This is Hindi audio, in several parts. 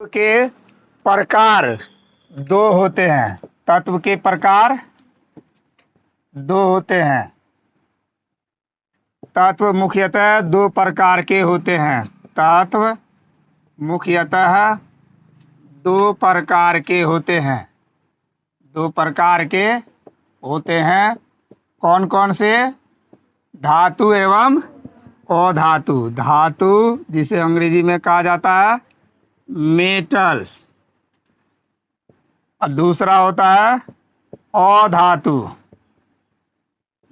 के प्रकार दो होते हैं। तत्व के प्रकार दो होते हैं। तत्व मुख्यतः दो प्रकार के होते हैं। तत्व मुख्यतः दो प्रकार के होते हैं। दो प्रकार के होते हैं। कौन कौन से? धातु एवं अधातु। धातु जिसे अंग्रेजी में कहा जाता है मेटल्स, और दूसरा होता है अधातु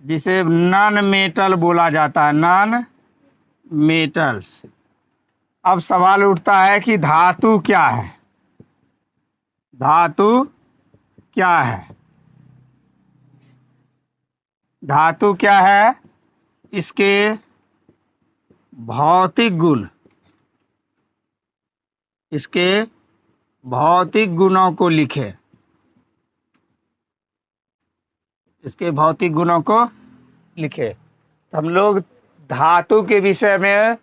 जिसे नॉन मेटल बोला जाता है, नॉन मेटल्स। अब सवाल उठता है कि धातु क्या है? धातु क्या है? धातु क्या है? इसके भौतिक गुण, इसके भौतिक गुणों को लिखें। इसके भौतिक गुणों को लिखें। तो हम लोग धातु के विषय में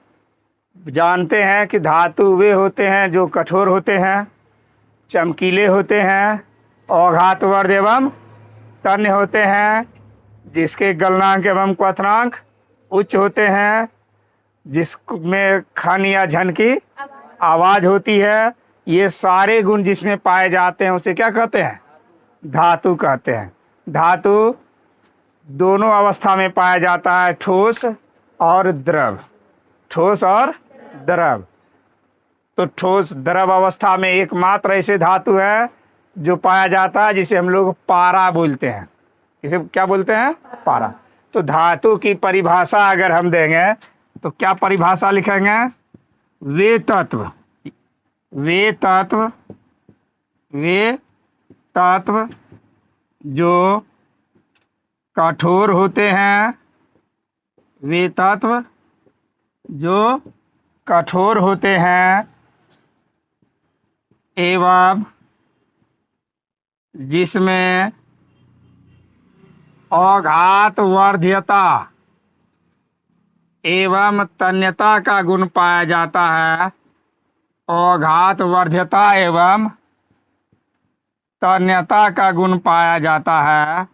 जानते हैं कि धातु वे होते हैं जो कठोर होते हैं, चमकीले होते हैं, औघातवर्ध एवं तन्य होते हैं, जिसके गलनांक एवं क्वथनांक उच्च होते हैं, जिसमें खन या झन की आवाज़ होती है। ये सारे गुण जिसमें पाए जाते हैं उसे क्या कहते हैं? धातु कहते हैं। धातु दोनों अवस्था में पाया जाता है, ठोस और द्रव। ठोस और द्रव। तो ठोस द्रव अवस्था में एकमात्र ऐसे धातु है जो पाया जाता है जिसे हम लोग पारा बोलते हैं। इसे क्या बोलते हैं? पारा। तो धातु की परिभाषा अगर हम देंगे तो क्या परिभाषा लिखेंगे? वे तत्व, वे तत्व, वे तत्व जो कठोर होते हैं, वे तत्व जो कठोर होते हैं एवं जिसमें औघातवर्ध्यता एवं तन्यता का गुण पाया जाता है। औघातवर्ध्यता एवं तन्यता का गुण पाया जाता है।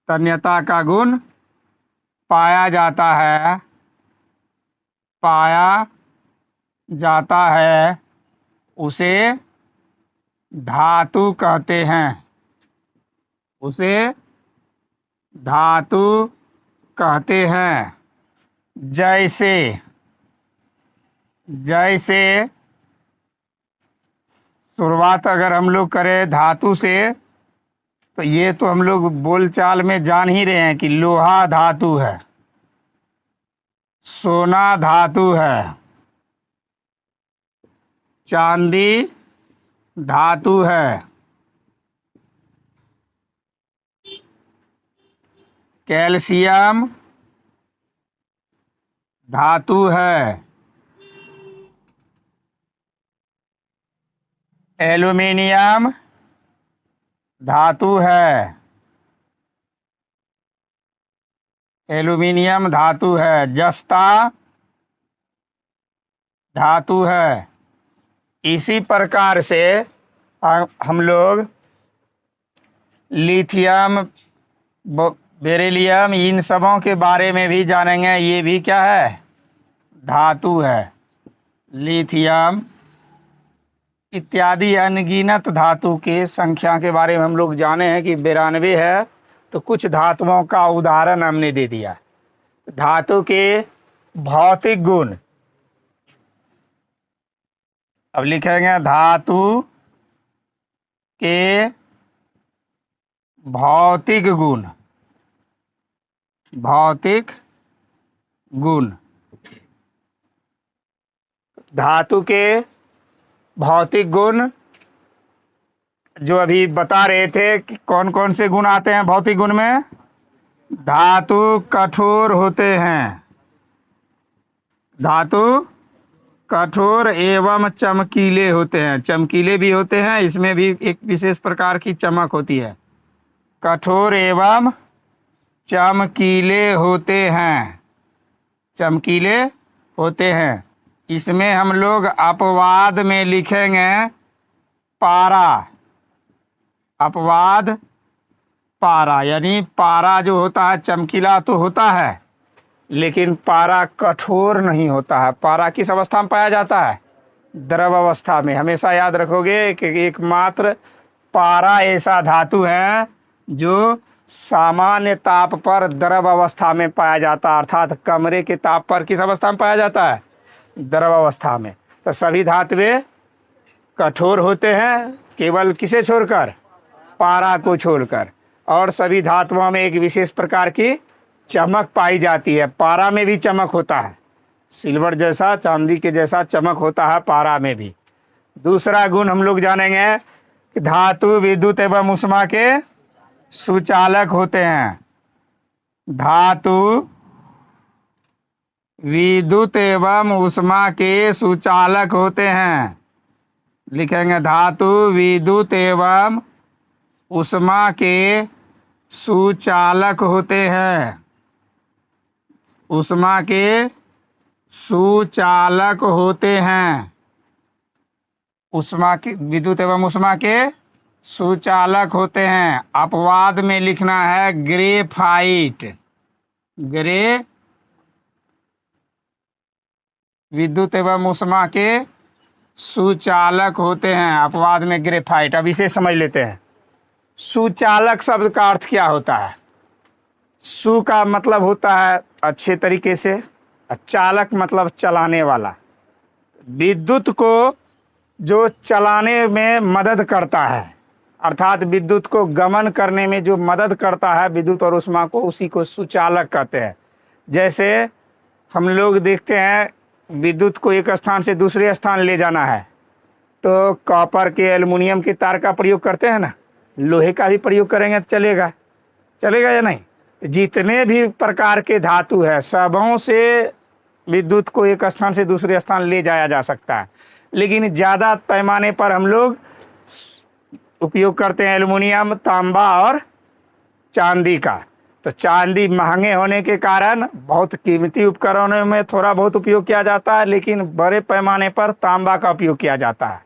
तन्यता का गुण पाया जाता है, पाया जाता है, उसे धातु कहते हैं। उसे धातु कहते हैं। जैसे जैसे शुरुआत अगर हम लोग करें धातु से, तो ये तो हम लोग बोलचाल में जान ही रहे हैं कि लोहा धातु है, सोना धातु है, चांदी धातु है, कैल्शियम धातु है, एल्युमिनियम धातु है, एल्युमिनियम धातु है, जस्ता धातु है। इसी प्रकार से हम लोग लिथियम, बेरिलियम, इन सबों के बारे में भी जानेंगे। ये भी क्या है? धातु है। लिथियम इत्यादि अनगिनत धातु के संख्या के बारे में हम लोग जाने हैं कि 92 है। तो कुछ धातुओं का उदाहरण हमने दे दिया। धातु के भौतिक गुण अब लिखेंगे। धातु के भौतिक गुण, भौतिक गुण। धातु के भौतिक गुण जो अभी बता रहे थे कि कौन कौन से गुण आते हैं भौतिक गुण में। धातु कठोर होते हैं, धातु कठोर एवं चमकीले होते हैं। चमकीले भी होते हैं, इसमें भी एक विशेष प्रकार की चमक होती है। कठोर एवं चमकीले होते हैं, चमकीले होते हैं। इसमें हम लोग अपवाद में लिखेंगे पारा। अपवाद पारा, यानी पारा जो होता है चमकीला तो होता है, लेकिन पारा कठोर नहीं होता है। पारा किस अवस्था में पाया जाता है? द्रव अवस्था में। हमेशा याद रखोगे कि एकमात्र पारा ऐसा धातु है जो सामान्य ताप पर द्रव अवस्था में पाया जाता है, अर्थात कमरे के ताप पर किस अवस्था में पाया जाता है? द्रव अवस्था में। तो सभी धातुएं कठोर होते हैं, केवल किसे छोड़कर? पारा को छोड़कर। और सभी धातुओं में एक विशेष प्रकार की चमक पाई जाती है। पारा में भी चमक होता है, सिल्वर जैसा, चांदी के जैसा चमक होता है पारा में भी। दूसरा गुण हम लोग जानेंगे कि धातु विद्युत एवं ऊष्मा के सुचालक होते हैं। धातु विद्युत एवं ऊष्मा के सुचालक होते हैं। लिखेंगे धातु विद्युत एवं ऊष्मा के सुचालक होते हैं। ऊष्मा के सुचालक होते हैं। ऊष्मा के, विद्युत एवं ऊष्मा के सुचालक होते हैं। अपवाद में लिखना है ग्रेफाइट। विद्युत एवं ऊष्मा के सुचालक होते हैं, अपवाद में ग्रेफाइट। अब इसे समझ लेते हैं। सुचालक शब्द का अर्थ क्या होता है? सु का मतलब होता है अच्छे तरीके से, चालक मतलब चलाने वाला। विद्युत को जो चलाने में मदद करता है, अर्थात विद्युत को गमन करने में जो मदद करता है विद्युत और ऊष्मा को, उसी को सुचालक कहते हैं। जैसे हम लोग देखते हैं विद्युत को एक स्थान से दूसरे स्थान ले जाना है तो कॉपर के, एल्युमिनियम के तार का प्रयोग करते हैं ना, लोहे का भी प्रयोग करेंगे तो चलेगा? चलेगा या नहीं? जितने भी प्रकार के धातु है सबों से विद्युत को एक स्थान से दूसरे स्थान ले जाया जा सकता है, लेकिन ज़्यादा पैमाने पर हम लोग उपयोग करते हैं एल्युमिनियम, तांबा और चांदी का। तो चांदी महंगे होने के कारण बहुत कीमती उपकरणों में थोड़ा बहुत उपयोग किया जाता है, लेकिन बड़े पैमाने पर तांबा का उपयोग किया जाता है।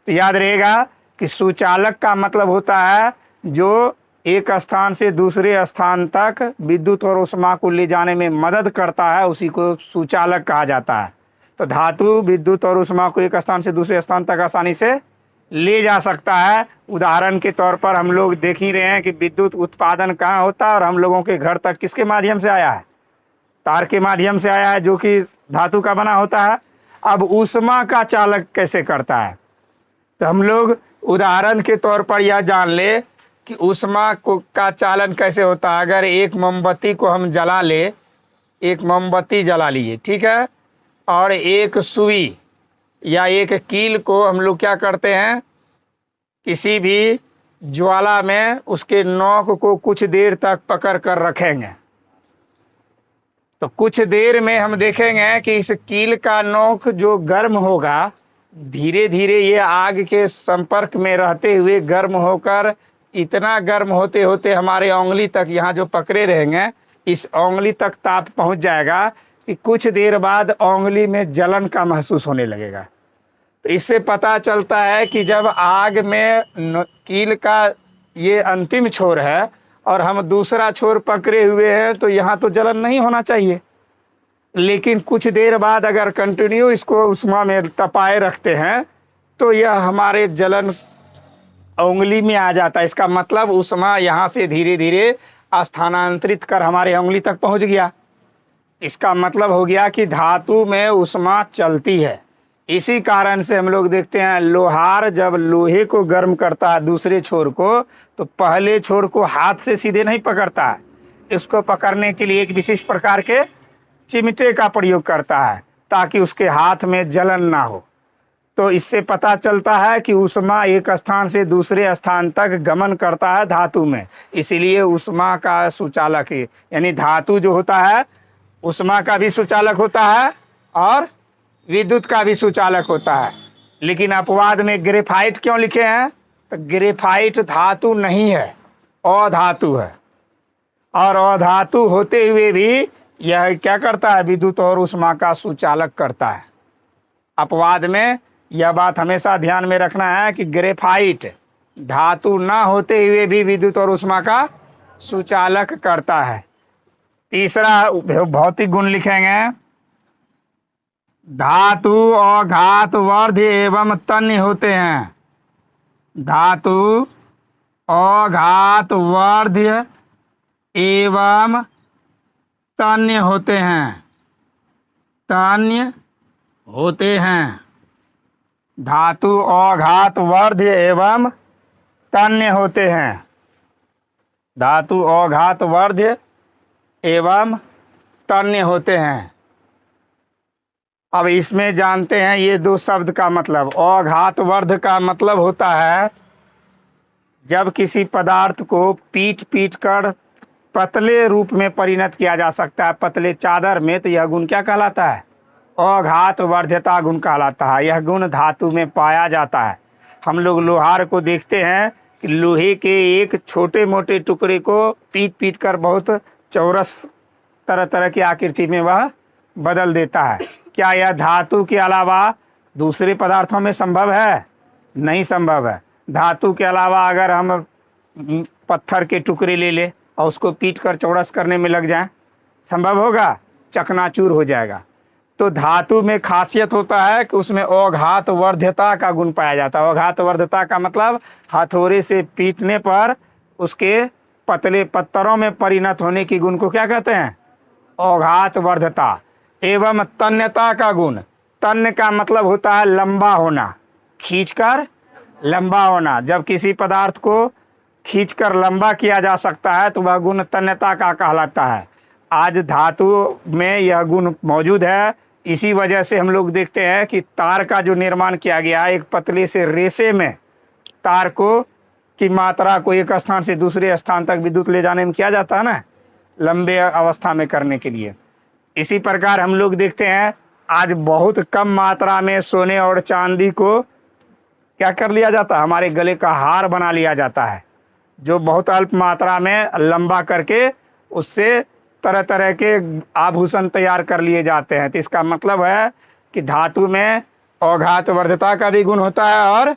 तो याद रहेगा कि सुचालक का मतलब होता है जो एक स्थान से दूसरे स्थान तक विद्युत और ऊष्मा को ले जाने में मदद करता है, उसी को सुचालक कहा जाता है। तो धातु विद्युत और ऊष्मा को एक स्थान से दूसरे स्थान तक आसानी से ले जा सकता है। उदाहरण के तौर पर हम लोग देख ही रहे हैं कि विद्युत उत्पादन कहाँ होता है और हम लोगों के घर तक किसके माध्यम से आया है? तार के माध्यम से आया है, जो कि धातु का बना होता है। अब ऊष्मा का चालक कैसे करता है? तो हम लोग उदाहरण के तौर पर यह जान ले कि ऊष्मा को का चालन कैसे होता है। अगर एक मोमबत्ती को हम जला ले, एक मोमबत्ती जला लिए, ठीक है, और एक सुई या एक कील को हम लोग क्या करते हैं, किसी भी ज्वाला में उसके नोक को कुछ देर तक पकड़ कर रखेंगे। तो कुछ देर में हम देखेंगे कि इस कील का नोक जो गर्म होगा, धीरे धीरे ये आग के संपर्क में रहते हुए गर्म होकर इतना गर्म होते होते हमारे उंगली तक, यहाँ जो पकड़े रहेंगे, इस उंगली तक ताप पहुँच जाएगा कि कुछ देर बाद उंगली में जलन का महसूस होने लगेगा। तो इससे पता चलता है कि जब आग में कील का ये अंतिम छोर है और हम दूसरा छोर पकड़े हुए हैं तो यहाँ तो जलन नहीं होना चाहिए, लेकिन कुछ देर बाद अगर कंटिन्यू इसको ऊष्मा में तपाए रखते हैं तो यह हमारे जलन उंगली में आ जाता है। इसका मतलब ऊष्मा यहाँ से धीरे धीरे स्थानांतरित कर हमारे उंगली तक पहुँच गया। इसका मतलब हो गया कि धातु में ऊष्मा चलती है। इसी कारण से हम लोग देखते हैं लोहार जब लोहे को गर्म करता है दूसरे छोर को, तो पहले छोर को हाथ से सीधे नहीं पकड़ता है, इसको पकड़ने के लिए एक विशेष प्रकार के चिमटे का प्रयोग करता है ताकि उसके हाथ में जलन ना हो। तो इससे पता चलता है कि ऊष्मा एक स्थान से दूसरे स्थान तक गमन करता है धातु में, इसीलिए ऊष्मा का सुचालक है। यानी धातु जो होता है ऊष्मा का भी सुचालक होता है और विद्युत का भी सुचालक होता है। लेकिन अपवाद में ग्रेफाइट क्यों लिखे हैं? तो ग्रेफाइट धातु नहीं है, अधातु है, और अधातु होते हुए भी यह क्या करता है? विद्युत और ऊष्मा का सुचालक करता है। अपवाद में यह बात हमेशा ध्यान में रखना है कि ग्रेफाइट धातु ना होते हुए भी विद्युत और ऊष्मा का सुचालक करता है। तीसरा भौतिक गुण लिखेंगे, धातु अघातवर्ध्य एवं तन्य होते हैं। धातु अघातवर्ध्य एवं तन्य होते हैं। तन्य होते हैं। धातु अघातवर्ध्य एवं तन्य होते हैं। धातु अघातवर्ध्य एवं तन्य होते हैं। अब इसमें जानते हैं ये दो शब्द का मतलब। अघातवर्ध का मतलब होता है जब किसी पदार्थ को पीट पीट कर पतले रूप में परिणत किया जा सकता है, पतले चादर में, तो यह गुण क्या कहलाता है? अघातवर्ध्यता गुण कहलाता है। यह गुण धातु में पाया जाता है। हम लोग लोहार को देखते हैं कि लोहे के एक छोटे मोटे टुकड़े को पीट पीट कर बहुत चौरस तरह तरह की आकृति में वह बदल देता है। क्या यह धातु के अलावा दूसरे पदार्थों में संभव है? नहीं संभव है। धातु के अलावा अगर हम पत्थर के टुकड़े ले ले और उसको पीट कर चौरस करने में लग जाए, संभव होगा? चकनाचूर हो जाएगा। तो धातु में खासियत होता है कि उसमें अघातवर्ध्यता का गुण पाया जाता है। अघातवर्ध्यता का मतलब हथौड़े से पीटने पर उसके पतले पत्थरों में परिणत होने की गुण को क्या कहते हैं? अघातवर्ध्यता। एवं तन्यता का गुण। तन्य का मतलब होता है लंबा होना, खींचकर लंबा होना। जब किसी पदार्थ को खींचकर लंबा किया जा सकता है तो वह गुण तन्यता का कहलाता है। आज धातु में यह गुण मौजूद है। इसी वजह से हम लोग देखते हैं कि तार का जो निर्माण किया गया है, एक पतले से रेशे में तार को की मात्रा को एक स्थान से दूसरे स्थान तक विद्युत ले जाने में किया जाता है ना, लंबे अवस्था में करने के लिए। इसी प्रकार हम लोग देखते हैं आज बहुत कम मात्रा में सोने और चांदी को क्या कर लिया जाता है? हमारे गले का हार बना लिया जाता है, जो बहुत अल्प मात्रा में लंबा करके उससे तरह तरह के आभूषण तैयार कर लिए जाते हैं। तो इसका मतलब है कि धातु में अघातवर्ध्यता का भी गुण होता है और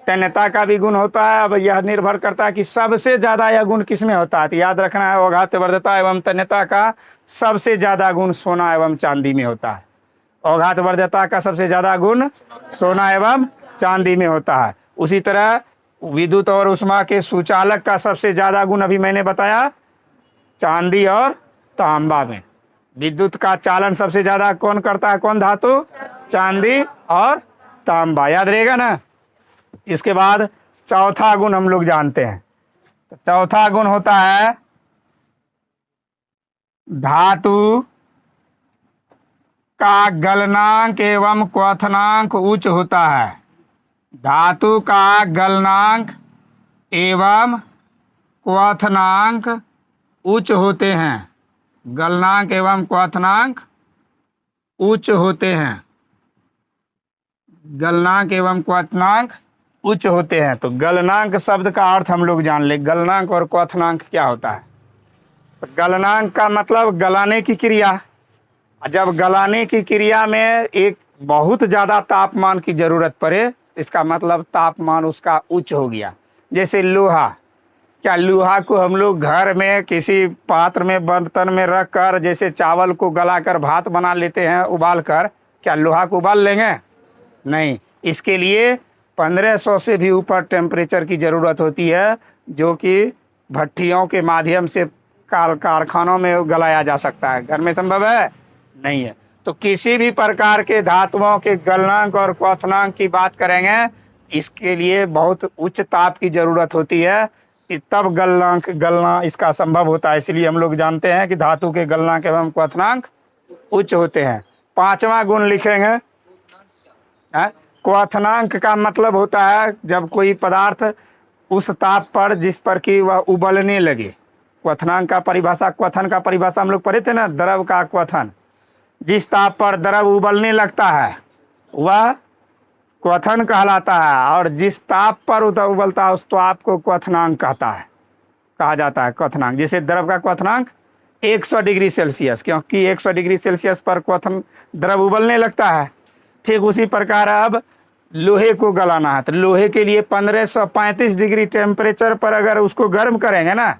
तन्यता का भी गुण होता है। अब यह निर्भर करता है कि सबसे ज़्यादा यह गुण किस में होता है। तो याद रखना है, अघातवर्ध्यता एवं तन्यता का सबसे ज़्यादा गुण सोना एवं चांदी में होता है। अघातवर्ध्यता का सबसे ज़्यादा गुण सोना एवं चांदी में होता है। उसी तरह विद्युत और ऊष्मा के सुचालक का सबसे ज़्यादा गुण अभी मैंने बताया चांदी और तांबा में। विद्युत का चालन सबसे ज़्यादा कौन करता है? कौन धातु? चांदी और तांबा। याद रहेगा ना। इसके बाद चौथा गुण हम लोग जानते हैं। तो चौथा गुण होता है धातु का गलनांक एवं क्वथनांक उच्च होता है। धातु का गलनांक एवं क्वथनांक उच्च होते हैं। गलनांक एवं क्वथनांक उच्च होते हैं। गलनांक एवं क्वथनांक उच्च होते हैं। तो गलनांक शब्द का अर्थ हम लोग जान ले। गलनांक और क्वथनांक क्या होता है? तो गलनांक का मतलब गलाने की क्रिया। जब गलाने की क्रिया में एक बहुत ज़्यादा तापमान की ज़रूरत पड़े, इसका मतलब तापमान उसका उच्च हो गया। जैसे लोहा, क्या लोहा को हम लोग घर में किसी पात्र में बर्तन में रख कर जैसे चावल को गलाकर भात बना लेते हैं उबाल कर, क्या लोहा को उबाल लेंगे? नहीं। इसके लिए 1500 से भी ऊपर टेम्परेचर की ज़रूरत होती है, जो कि भट्टियों के माध्यम से कारखानों में गलाया जा सकता है। घर में संभव है? नहीं है। तो किसी भी प्रकार के धातुओं के गलनांक और क्वथनांक की बात करेंगे, इसके लिए बहुत उच्च ताप की ज़रूरत होती है, तब गलना इसका संभव होता है। इसलिए हम लोग जानते हैं कि धातु के गलनांक एवं क्वथनांक उच्च होते हैं। पांचवा गुण लिखेंगे, क्वथनांक का मतलब होता है जब कोई पदार्थ उस ताप पर जिस पर कि वह उबलने लगे। क्वथनांक का परिभाषा, क्वथन का परिभाषा हम लोग पढ़े थे ना, द्रव का क्वथन। जिस ताप पर द्रव उबलने लगता है वह क्वथन कहलाता है, और जिस ताप पर उबलता है उस ताप को क्वथनांक कहा जाता है क्वथनांक। जैसे द्रव का क्वथनांक 100 डिग्री सेल्सियस, क्योंकि 100 डिग्री सेल्सियस पर क्वथन द्रव उबलने लगता है। ठीक उसी प्रकार अब लोहे को गलाना है, तो लोहे के लिए 1535 डिग्री टेम्परेचर पर अगर उसको गर्म करेंगे ना,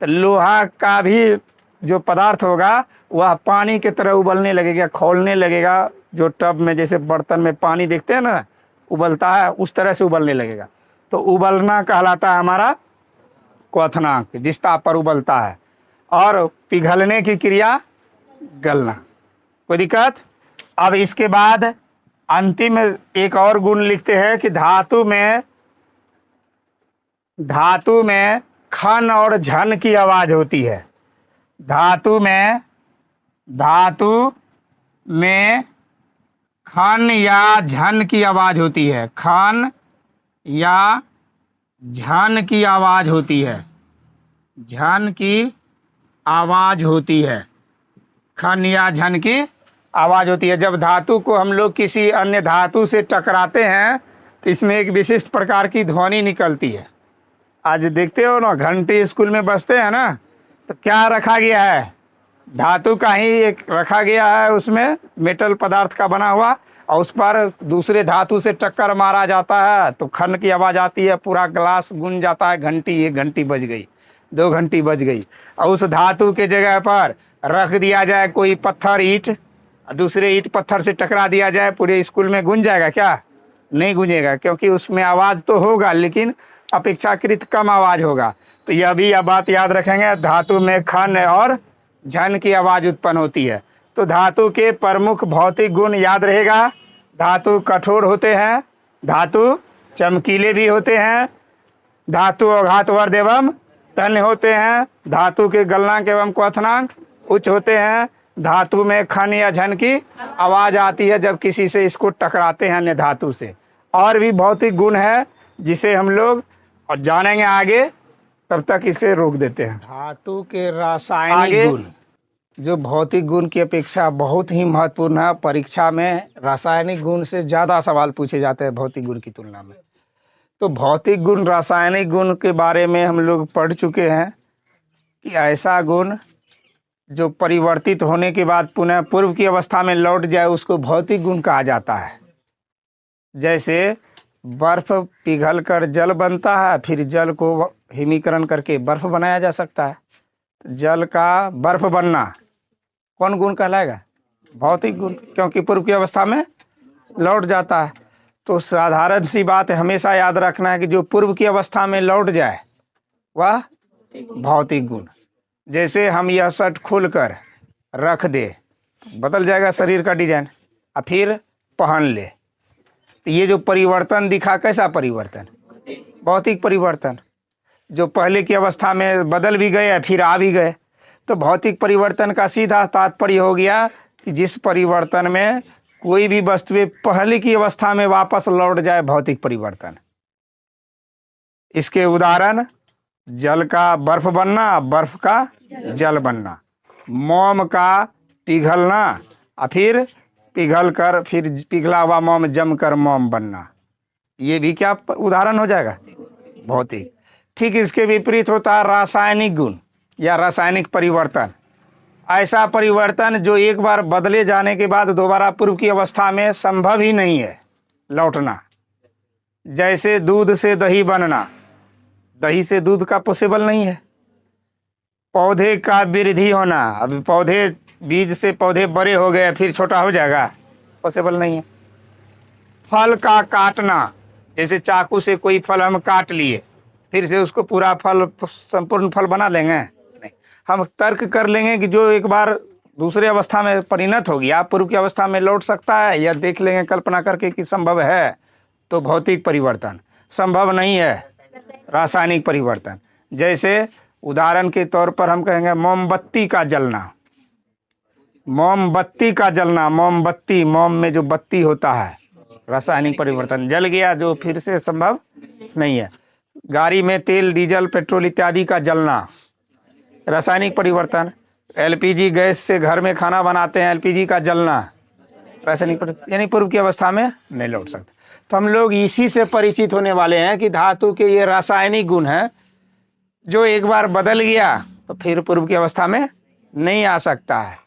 तो लोहा का भी जो पदार्थ होगा वह पानी की तरह उबलने लगेगा, खौलने लगेगा। जो टब में जैसे बर्तन में पानी देखते हैं ना उबलता है, उस तरह से उबलने लगेगा। तो उबलना कहलाता है हमारा क्वथनांक, जिस ताप पर उबलता है। और पिघलने की क्रिया गलना। कोई दिक्कत? अब इसके बाद अंतिम एक और गुण लिखते हैं कि धातु में खन और झन की आवाज होती है। धातु में खन या झन की आवाज होती है। खन या झन की आवाज होती है। झन की आवाज होती है। खन या झन की आवाज होती है। जब धातु को हम लोग किसी अन्य धातु से टकराते हैं तो इसमें एक विशिष्ट प्रकार की ध्वनि निकलती है। आज देखते हो ना, घंटी स्कूल में बजते हैं ना, तो क्या रखा गया है? धातु का ही एक रखा गया है, उसमें मेटल पदार्थ का बना हुआ, और उस पर दूसरे धातु से टक्कर मारा जाता है तो खन की आवाज़ आती है, पूरा ग्लास गूंज जाता है। घंटी, 1 घंटी बज गई, 2 घंटी बज गई। और उस धातु के जगह पर रख दिया जाए कोई पत्थर, ईंट, दूसरे ईंट पत्थर से टकरा दिया जाए, पूरे स्कूल में गूंज जाएगा क्या? नहीं गूंजेगा, क्योंकि उसमें आवाज़ तो होगा लेकिन अपेक्षाकृत कम आवाज़ होगा। तो यह भी बात याद रखेंगे, धातु में खन और झन की आवाज़ उत्पन्न होती है। तो धातु के प्रमुख भौतिक गुण याद रहेगा। धातु कठोर होते हैं, धातु चमकीले भी होते हैं, धातु आघातवर्ध एवं तन्य होते हैं, धातु के गलनांक एवं क्वथनांक उच्च होते हैं, धातु में खन या झन की आवाज़ आती है जब किसी से इसको टकराते हैं अन्य धातु से। और भी भौतिक गुण है जिसे हम लोग और जानेंगे आगे, तब तक इसे रोक देते हैं। धातु के रासायनिक गुण जो भौतिक गुण की अपेक्षा बहुत ही महत्वपूर्ण है। परीक्षा में रासायनिक गुण से ज़्यादा सवाल पूछे जाते हैं भौतिक गुण की तुलना में। तो भौतिक गुण, रासायनिक गुण के बारे में हम लोग पढ़ चुके हैं कि ऐसा गुण जो परिवर्तित होने के बाद पुनः पूर्व की अवस्था में लौट जाए उसको भौतिक गुण कहा जाता है। जैसे बर्फ पिघल कर जल बनता है, फिर जल को हिमीकरण करके बर्फ बनाया जा सकता है। जल का बर्फ बनना कौन गुण कहलाएगा? भौतिक गुण, क्योंकि पूर्व की अवस्था में लौट जाता है। तो साधारण सी बात है, हमेशा याद रखना है कि जो पूर्व की अवस्था में लौट जाए वह भौतिक गुण। जैसे हम यह शर्ट खोल कर रख दे, बदल जाएगा शरीर का डिजाइन, और फिर पहन ले, तो ये जो परिवर्तन दिखा, कैसा परिवर्तन? भौतिक परिवर्तन। जो पहले की अवस्था में बदल भी गए फिर आ भी गए। तो भौतिक परिवर्तन का सीधा तात्पर्य हो गया कि जिस परिवर्तन में कोई भी वस्तु पहले की अवस्था में वापस लौट जाए, भौतिक परिवर्तन। इसके उदाहरण जल का बर्फ बनना, बर्फ का जल बनना, मोम का पिघलना और फिर पिघल कर फिर पिघला हुआ मोम जम कर मोम बनना, ये भी क्या उदाहरण हो जाएगा? भौतिक। ठीक इसके विपरीत होता है रासायनिक गुण या रासायनिक परिवर्तन। ऐसा परिवर्तन जो एक बार बदले जाने के बाद दोबारा पूर्व की अवस्था में संभव ही नहीं है लौटना। जैसे दूध से दही बनना, दही से दूध का पॉसिबल नहीं है। पौधे का वृद्धि होना, अभी पौधे बीज से पौधे बड़े हो गए फिर छोटा हो जाएगा, पॉसिबल नहीं है। फल का काटना, जैसे चाकू से कोई फल हम काट लिए फिर से उसको पूरा फल, संपूर्ण फल बना लेंगे? नहीं। हम तर्क कर लेंगे कि जो एक बार दूसरे अवस्था में परिणत हो गया पूर्व की अवस्था में लौट सकता है, या देख लेंगे कल्पना करके कि संभव है। तो भौतिक परिवर्तन संभव नहीं है, रासायनिक परिवर्तन। जैसे उदाहरण के तौर पर हम कहेंगे मोमबत्ती का जलना, मोमबत्ती का जलना, मोमबत्ती, मोम में जो बत्ती होता है, रासायनिक परिवर्तन, जल गया जो फिर से संभव नहीं है। गाड़ी में तेल, डीजल, पेट्रोल इत्यादि का जलना, रासायनिक परिवर्तन। एलपीजी गैस से घर में खाना बनाते हैं, एलपीजी का जलना, रासायनिक परिवर्तन, यानी पूर्व की अवस्था में नहीं लौट सकता। तो हम लोग इसी से परिचित होने वाले हैं कि धातु के ये रासायनिक गुण हैं जो एक बार बदल गया तो फिर पूर्व की अवस्था में नहीं आ सकता है।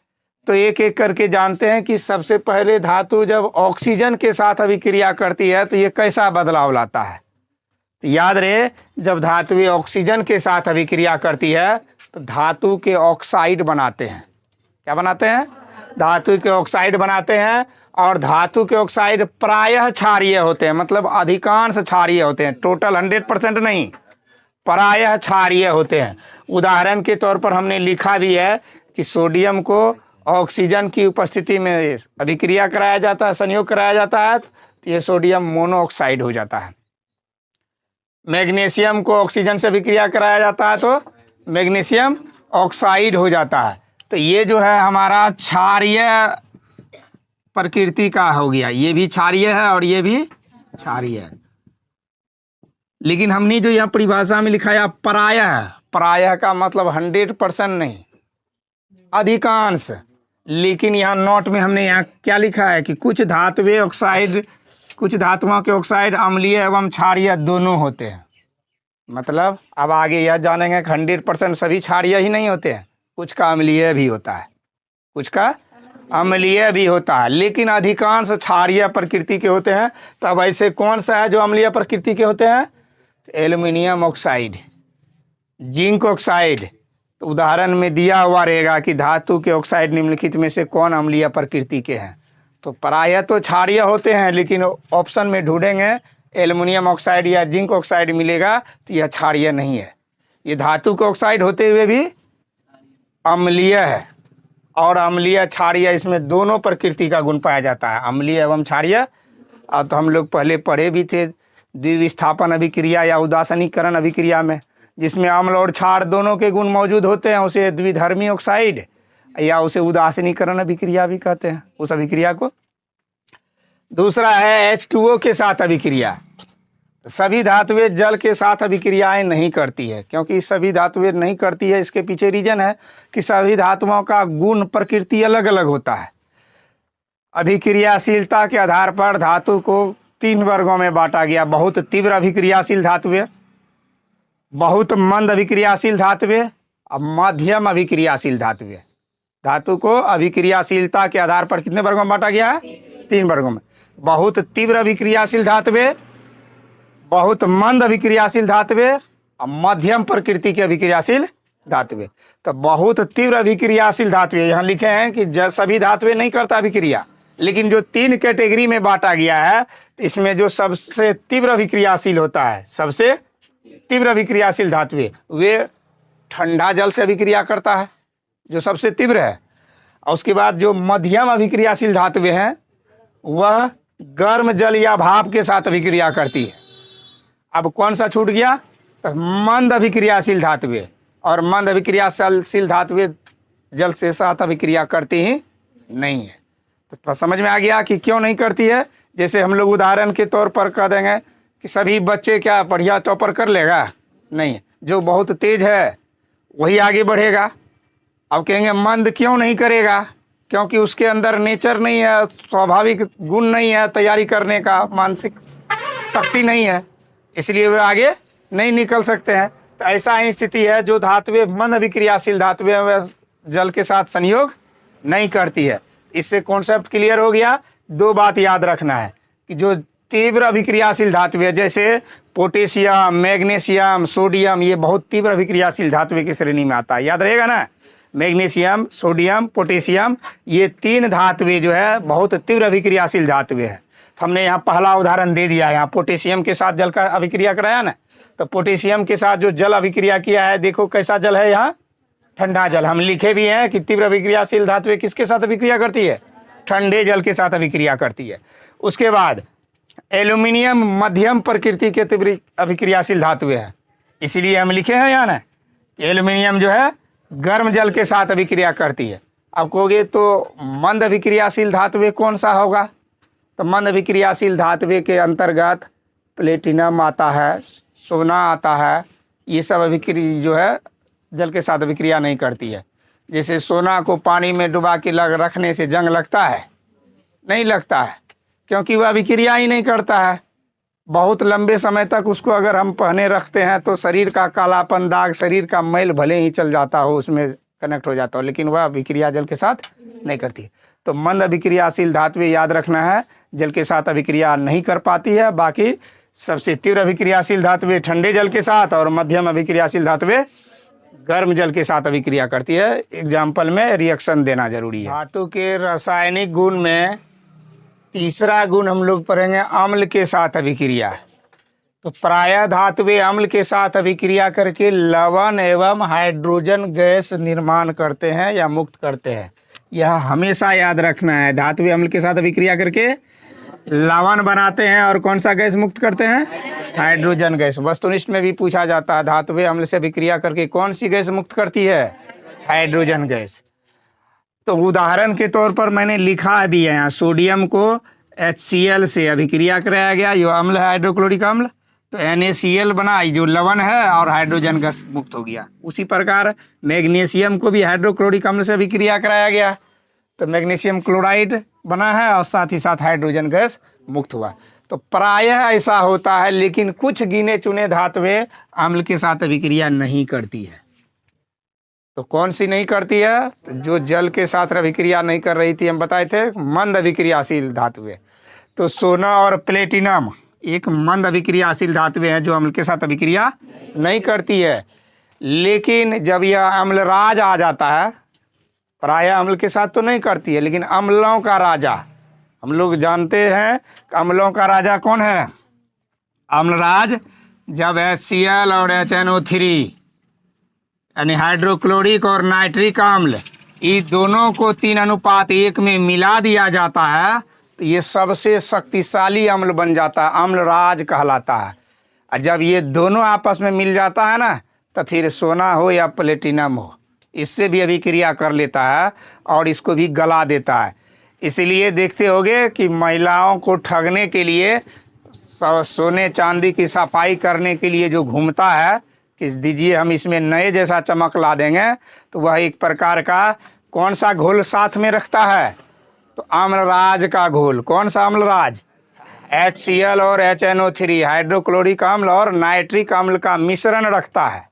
तो एक एक करके जानते हैं कि सबसे पहले धातु जब ऑक्सीजन के साथ अभिक्रिया करती है तो ये कैसा बदलाव लाता है। तो याद रहे, जब धातुएं ऑक्सीजन के साथ अभिक्रिया करती है तो धातु के ऑक्साइड बनाते हैं। क्या बनाते हैं? धातु के ऑक्साइड बनाते हैं। और धातु के ऑक्साइड प्रायः क्षारीय होते हैं, मतलब अधिकांश क्षारीय होते हैं, टोटल 100% नहीं, प्रायः क्षारीय होते हैं। उदाहरण के तौर पर हमने लिखा भी है कि सोडियम को ऑक्सीजन की उपस्थिति में अभिक्रिया कराया जाता है, संयोग कराया जाता है, तो ये सोडियम मोनोऑक्साइड हो जाता है। मैग्नीशियम को ऑक्सीजन से अभिक्रिया कराया जाता है तो मैग्नीशियम ऑक्साइड हो जाता है। तो ये जो है हमारा क्षारीय प्रकृति का हो गया, ये भी क्षारीय है और ये भी क्षारीय है। लेकिन हमने जो यहाँ परिभाषा में लिखा है प्रायः, प्रायः का मतलब 100% नहीं, अधिकांश। लेकिन यहाँ नोट में हमने यहाँ क्या लिखा है कि कुछ धातुएं ऑक्साइड, कुछ धातुओं के ऑक्साइड अम्लीय एवं क्षारीय दोनों होते हैं। मतलब अब आगे यह जानेंगे कि 100% सभी क्षारीय ही नहीं होते हैं, कुछ का अम्लीय भी होता है, कुछ का अम्लीय भी होता है, लेकिन अधिकांश क्षारीय प्रकृति के होते हैं। तब ऐसे कौन सा है जो अम्लीय प्रकृति के होते हैं? Aluminium oxide, zinc oxide. तो उदाहरण में दिया हुआ रहेगा कि धातु के ऑक्साइड निम्नलिखित में से कौन अम्लीय प्रकृति के हैं। तो प्रायः तो क्षारीय होते हैं, लेकिन ऑप्शन में ढूंढेंगे एल्युमिनियम ऑक्साइड या जिंक ऑक्साइड मिलेगा तो यह क्षारीय नहीं है। ये धातु के ऑक्साइड होते हुए भी अम्लीय है, और अम्लीय क्षारीय इसमें दोनों प्रकृति का गुण पाया जाता है, अम्लीय एवं क्षारीय। अब तो हम लोग पहले पढ़े भी थे द्विविस्थापन अभिक्रिया या उदासीनीकरण अभिक्रिया में, जिसमें अम्ल और क्षार दोनों के गुण मौजूद होते हैं, उसे द्विधर्मी ऑक्साइड या उसे उदासीनीकरण अभिक्रिया भी कहते हैं, उस अभिक्रिया को। दूसरा है H2O के साथ अभिक्रिया। सभी धातुएं जल के साथ अभिक्रियाएं नहीं करती है। क्योंकि सभी धातुएं नहीं करती है, इसके पीछे रीजन है कि सभी धातुओं का गुण प्रकृति अलग अलग होता है। अभिक्रियाशीलता के आधार पर धातु को 3 वर्गों में बांटा गया: बहुत तीव्र अभिक्रियाशील धातुएं, बहुत मंद अभिक्रियाशील धातुएं और मध्यम अभिक्रियाशील धातुएं। धातु को अभिक्रियाशीलता के आधार पर कितने वर्गों में बांटा गया है? 3 वर्गों में। बहुत तीव्र अभिक्रियाशील धातुएं, बहुत मंद अभिक्रियाशील धातुएं और मध्यम प्रकृति के अभिक्रियाशील धातुएं। तो बहुत तीव्र अभिक्रियाशील धातुएं यहाँ लिखे हैं कि सभी धातुएं नहीं करता अभिक्रिया, लेकिन जो 3 कैटेगरी में बांटा गया है, तो इसमें जो सबसे तीव्र अभिक्रियाशील होता है, सबसे तीव्र अभिक्रियाशील धातुएं, वे ठंडा जल से अभिक्रिया करता है, जो सबसे तीव्र है। और उसके बाद जो मध्यम अभिक्रियाशील धातुएं हैं, वह गर्म जल या भाप के साथ अभिक्रिया करती है। अब कौन सा छूट गया? तो मंद अभिक्रियाशील धातुएं, और मंद अभिक्रियाशील धातुएं जल से साथ अभिक्रिया करती ही नहीं है। तो समझ में आ गया कि क्यों नहीं करती है। जैसे हम लोग उदाहरण के तौर पर कह देंगे कि सभी बच्चे क्या बढ़िया टॉपर कर लेगा? नहीं, जो बहुत तेज है वही आगे बढ़ेगा। अब कहेंगे मंद क्यों नहीं करेगा? क्योंकि उसके अंदर नेचर नहीं है, स्वाभाविक गुण नहीं है तैयारी करने का, मानसिक शक्ति नहीं है, इसलिए वे आगे नहीं निकल सकते हैं। तो ऐसा ही स्थिति है, जो धातुएं मंद अभिक्रियाशील धातुएं वह जल के साथ संयोग नहीं करती है। इससे कॉन्सेप्ट क्लियर हो गया। 2 बात याद रखना है कि जो तीव्र अभिक्रियाशील धातुएं जैसे पोटेशियम, मैग्नीशियम, सोडियम, ये बहुत तीव्र अभिक्रियाशील धातुएं की श्रेणी में आता है, याद रहेगा ना। मैग्नीशियम, सोडियम, पोटेशियम, ये 3 धातुएं जो है बहुत तीव्र अभिक्रियाशील धातुएं हैं। तो हमने यहाँ पहला उदाहरण दे दिया, यहाँ पोटेशियम के साथ जल का अभिक्रिया कराया ना, तो पोटेशियम के साथ जो जल अभिक्रिया किया है, देखो कैसा जल है, यहाँ ठंडा जल। हम लिखे भी हैं कि तीव्र अभिक्रियाशील धातुएं किसके साथ अभिक्रिया करती है? ठंडे जल के साथ अभिक्रिया करती है। उसके बाद एल्युमिनियम मध्यम प्रकृति के तीव्र अभिक्रियाशील धातुएं हैं, इसीलिए हम लिखे हैं यहाँ ना, एल्युमिनियम जो है गर्म जल के साथ अभिक्रिया करती है। अब कहोगे तो मंद अभिक्रियाशील धातुएं कौन सा होगा? तो मंद अभिक्रियाशील धातुएं के अंतर्गत प्लेटिनम आता है, सोना आता है, ये सब अभिक्रिया जो है जल के साथ अभिक्रिया नहीं करती है। जैसे सोना को पानी में डुबा के रखने से जंग लगता है? नहीं लगता है, क्योंकि वह अभिक्रिया ही नहीं करता है। बहुत लंबे समय तक उसको अगर हम पहने रखते हैं तो शरीर का कालापन, दाग, शरीर का मैल भले ही चल जाता हो, उसमें कनेक्ट हो जाता हो, लेकिन वह अभिक्रिया जल के साथ नहीं करती। तो मंद अभिक्रियाशील धातुएं याद रखना है, जल के साथ अभिक्रिया नहीं कर पाती है। बाकी सबसे तीव्र अभिक्रियाशील धातुएं ठंडे जल के साथ और मध्यम अभिक्रियाशील धातुएं गर्म जल के साथ अभिक्रिया करती है। एग्जाम्पल में रिएक्शन देना जरूरी है। धातु के रासायनिक गुण में तीसरा गुण हम लोग पढ़ेंगे अम्ल के साथ अभिक्रिया। तो प्रायः धातुएं अम्ल के साथ अभिक्रिया करके लवण एवं हाइड्रोजन गैस निर्माण करते हैं या मुक्त करते हैं। यह हमेशा याद रखना है। धातुएं अम्ल के साथ अभिक्रिया करके लवण बनाते हैं और कौन सा गैस मुक्त करते हैं? Hydrogen gas. वस्तुनिष्ठ में भी पूछा जाता है धातुएं अम्ल से अभिक्रिया करके कौन सी गैस मुक्त करती है? Hydrogen gas. तो उदाहरण के तौर पर मैंने लिखा भी है यहाँ, सोडियम को HCl से अभिक्रिया कराया गया, जो अम्ल है हाइड्रोक्लोरिक अम्ल, तो NaCl बना जो लवण है और हाइड्रोजन गैस मुक्त हो गया। उसी प्रकार मैग्नीशियम को भी हाइड्रोक्लोरिक अम्ल से अभिक्रिया कराया गया, तो मैग्नीशियम क्लोराइड बना है और साथ ही साथ हाइड्रोजन गैस मुक्त हुआ। तो प्रायः ऐसा होता है, लेकिन कुछ गिने चुने धातुएं अम्ल के साथ अभिक्रिया नहीं करती है। तो कौन सी नहीं करती है? तो जो जल के साथ अभिक्रिया नहीं कर रही थी, हम बताए थे मंद अभिक्रियाशील धातुएं। तो सोना और प्लेटिनम एक मंद अभिक्रियाशील धातुएं हैं जो अम्ल के साथ अभिक्रिया नहीं करती है। लेकिन जब यह अम्लराज आ जाता है, प्रायः अम्ल के साथ तो नहीं करती है, लेकिन अम्लों का राजा, हम लोग जानते हैं अम्लों का राजा कौन है? अम्लराज जब HCl और HNO3 यानी हाइड्रोक्लोरिक और नाइट्रिक अम्ल, ये दोनों को 3:1 में मिला दिया जाता है, तो ये सबसे शक्तिशाली अम्ल बन जाता है, अम्लराज कहलाता है। और जब ये दोनों आपस में मिल जाता है ना, तो फिर सोना हो या प्लेटिनम हो, इससे भी अभिक्रिया कर लेता है और इसको भी गला देता है। इसलिए देखते होंगे कि महिलाओं को ठगने के लिए, सोने चांदी की सफाई करने के लिए जो घूमता है कि दीजिए हम इसमें नए जैसा चमक ला देंगे, तो वह एक प्रकार का कौन सा घोल साथ में रखता है? तो अम्लराज का घोल। कौन सा अम्लराज? HCl और HNO3 हाइड्रोक्लोरिक अम्ल और नाइट्रिक अम्ल का मिश्रण रखता है,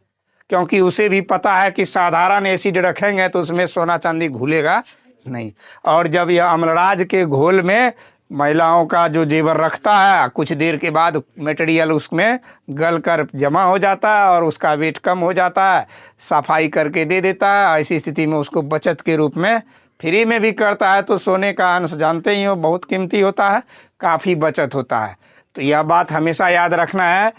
क्योंकि उसे भी पता है कि साधारण एसिड रखेंगे तो उसमें सोना चांदी घुलेगा नहीं। और जब यह अम्लराज के घोल में महिलाओं का जो जेवर रखता है, कुछ देर के बाद मटेरियल उसमें गल कर जमा हो जाता है और उसका वेट कम हो जाता है, सफाई करके दे देता है। ऐसी स्थिति में उसको बचत के रूप में फ्री में भी करता है। तो सोने का अंश जानते ही हो बहुत कीमती होता है, काफ़ी बचत होता है। तो यह बात हमेशा याद रखना है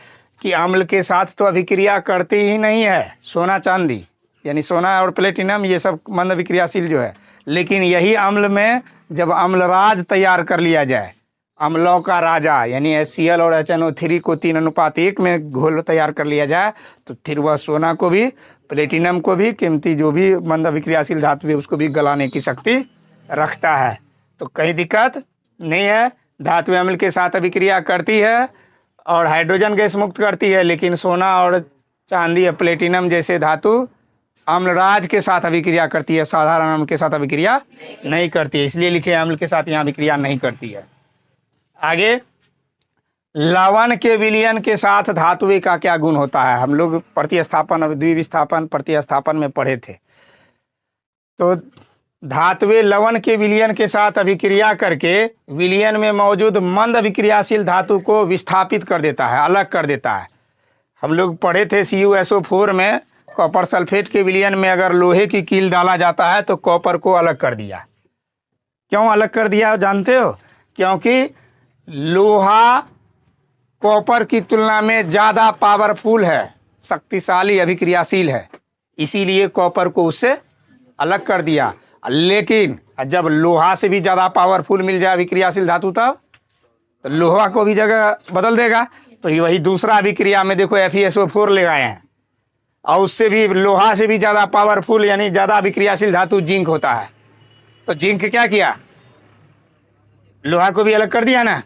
कि अम्ल के साथ तो अभिक्रिया करती ही नहीं है सोना चांदी, यानी सोना और प्लेटिनम, ये सब मंद अभिक्रियाशील जो है। लेकिन यही अम्ल में जब अम्लराज तैयार कर लिया जाए, अम्लों का राजा यानी HCl और HNO3 को 3:1 में घोल तैयार कर लिया जाए, तो फिर वह सोना को भी, प्लेटिनम को भी, कीमती जो भी मंद अभिक्रियाशील धातु है उसको भी गलाने की शक्ति रखता है। तो कहीं दिक्कत नहीं है। धातु अम्ल के साथ अभिक्रिया करती है और हाइड्रोजन गैस मुक्त करती है, लेकिन सोना और चांदी या प्लेटिनम जैसे धातु अम्लराज के साथ अभिक्रिया करती है, साधारण अम्ल के साथ अभिक्रिया नहीं करती है। इसलिए लिखे अम्ल के साथ यहाँ अभिक्रिया नहीं करती है। आगे, लवण के विलयन के साथ धातुएं का क्या गुण होता है? हम लोग प्रतिस्थापन और द्विविस्थापन प्रतिस्थापन में पढ़े थे। तो धातुएं लवण के विलयन के साथ अभिक्रिया करके विलयन में मौजूद मंद अभिक्रियाशील धातु को विस्थापित कर देता है, अलग कर देता है। हम लोग पढ़े थे CuSO4 में कॉपर सल्फेट के विलयन में अगर लोहे की कील डाला जाता है तो कॉपर को अलग कर दिया। क्यों अलग कर दिया जानते हो? क्योंकि लोहा कॉपर की तुलना में ज़्यादा पावरफुल है, शक्तिशाली अभिक्रियाशील है, इसीलिए कॉपर को उससे अलग कर दिया। लेकिन जब लोहा से भी ज़्यादा पावरफुल मिल जाए अभिक्रियाशील धातु, तब तो लोहा को भी जगह बदल देगा। तो वही दूसरा अभिक्रिया में देखो FeSO4 ले आए हैं, और उससे भी लोहा से भी ज़्यादा पावरफुल यानी ज़्यादा अभिक्रियाशील धातु जिंक होता है। तो जिंक क्या किया? लोहा को भी अलग कर दिया ना।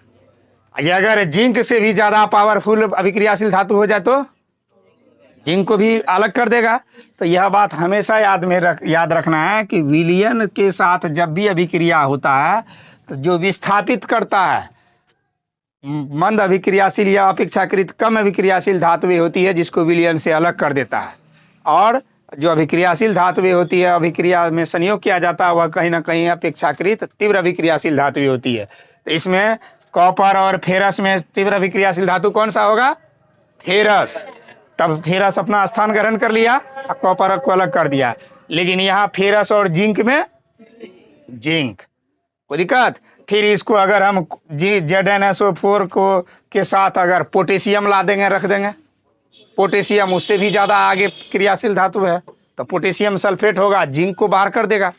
अगर जिंक से भी ज़्यादा पावरफुल अभिक्रियाशील धातु हो जाए तो जिंक को भी अलग कर देगा। तो यह बात हमेशा याद रखना है कि विलयन के साथ जब भी अभिक्रिया होता है तो जो विस्थापित करता है मंद अभिक्रियाशील या अपेक्षाकृत कम अभिक्रियाशील धातुएं होती है, जिसको विलयन से अलग कर देता है, और जो अभिक्रियाशील धातुएं होती है, अभिक्रिया में संयोग किया जाता है, वह कहीं ना कहीं अपेक्षाकृत तीव्र अभिक्रियाशील धातुएं होती है। तो इसमें कॉपर और फेरस में तीव्र अभिक्रियाशील धातु कौन सा होगा? फेरस। तब फेरस अपना स्थान ग्रहण कर लिया और कॉपर को अलग कर दिया। लेकिन यहाँ फेरस और जिंक में जिंक, कोई दिक्कत? फिर इसको अगर हम ZnSO4 को के साथ अगर पोटेशियम ला देंगे, रख देंगे, पोटेशियम उससे भी ज़्यादा आगे क्रियाशील धातु है, तो पोटेशियम सल्फेट होगा, जिंक को बाहर कर देगा।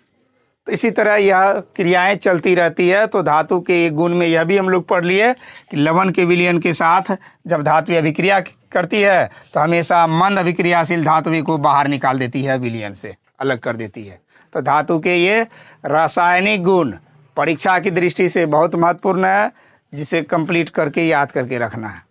तो इसी तरह यह क्रियाएं चलती रहती है। तो धातु के एक गुण में यह भी हम लोग पढ़ लिए कि लवण के विलयन के साथ जब धातु अभिक्रिया करती है तो हमेशा मंद अभिक्रियाशील धातु को बाहर निकाल देती है, विलयन से अलग कर देती है। तो धातु के ये रासायनिक गुण परीक्षा की दृष्टि से बहुत महत्वपूर्ण है, जिसे कंप्लीट करके याद करके रखना है।